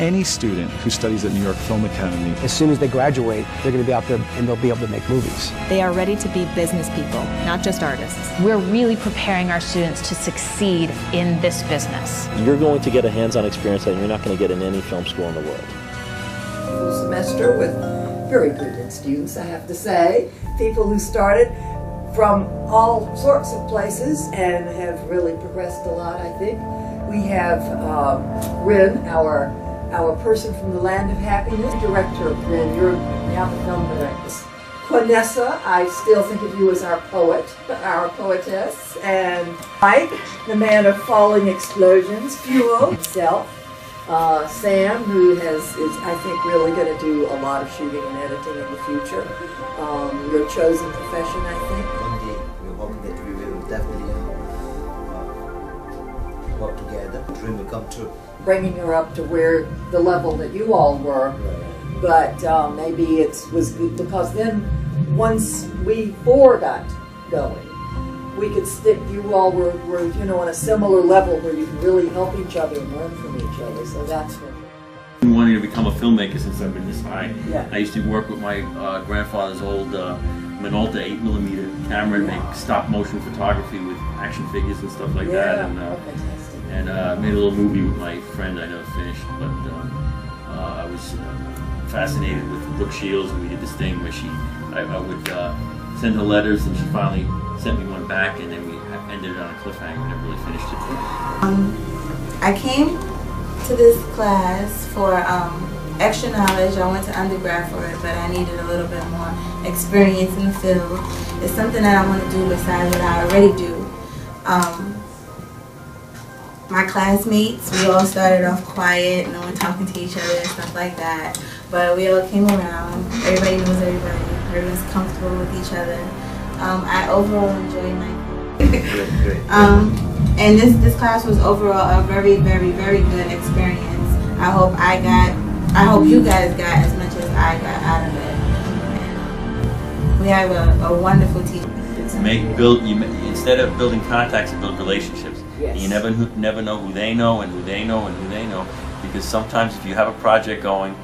any student who studies at New York Film Academy. As soon as they graduate, they're going to be out there and they'll be able to make movies. They are ready to be business people, not just artists. We're really preparing our students to succeed in this business. You're going to get a hands-on experience that you're not going to get in any film school in the world. Full semester with very brilliant students, I have to say. People who started from all sorts of places and have really progressed a lot, I think. We have Rin, our person from the Land of Happiness, director of Rin. You're now the film director. Quanessa, I still think of you as our poet, our poetess. And Mike, the man of falling explosions, Fuel, himself. Sam, who is I think really going to do a lot of shooting and editing in the future. Your chosen profession, I think. One day, we're hoping that we will definitely work together. The dream will come true. Bringing her up to where the level that you all were, but maybe it was good because then once we four got going, we could stick. You all were on a similar level where you can really help each other and learn from each other. So that's what. I've been wanting to become a filmmaker since I've been this high. Yeah. I used to work with my grandfather's old Minolta 8mm camera and make stop motion photography with action figures and stuff like that. And made a little movie with my friend I never finished, but I was fascinated with Brooke Shields, and we did this thing where I would send her letters, and she finally sent me one back, and then we ended it on a cliffhanger and never really finished it. I came to this class for extra knowledge. I went to undergrad for it, but I needed a little bit more experience in the field. It's something that I want to do besides what I already do. My classmates, we all started off quiet, no one talking to each other and stuff like that. But we all came around. Everybody knows everybody. Everyone's comfortable with each other. I overall enjoyed my and this class was overall a very, very, very good experience. I hope you guys got as much as I got out of it. And we have a wonderful team. Instead of building contacts, you build relationships. Yes. You never know who they know and who they know and who they know, because sometimes if you have a project going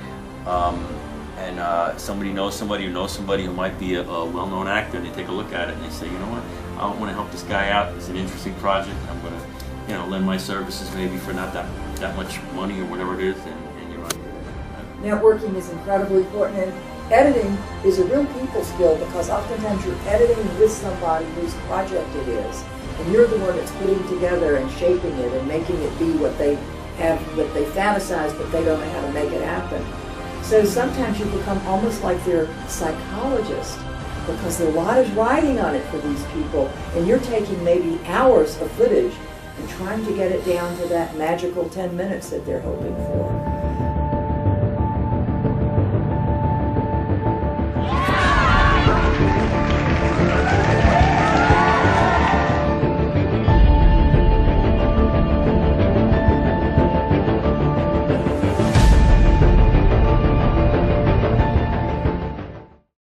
and somebody knows somebody who knows somebody who might be a well-known actor, and they take a look at it and they say, you know what, I want to help this guy out. It's an interesting project. I'm going to, lend my services maybe for not that much money or whatever it is, and you're right. Networking is incredibly important, and editing is a real people skill because oftentimes you're editing with somebody whose project it is, and you're the one that's putting together and shaping it and making it be what they fantasize, but they don't know how to make it happen. So sometimes you become almost like their psychologist because a lot is riding on it for these people, and you're taking maybe hours of footage and trying to get it down to that magical 10 minutes that they're hoping for.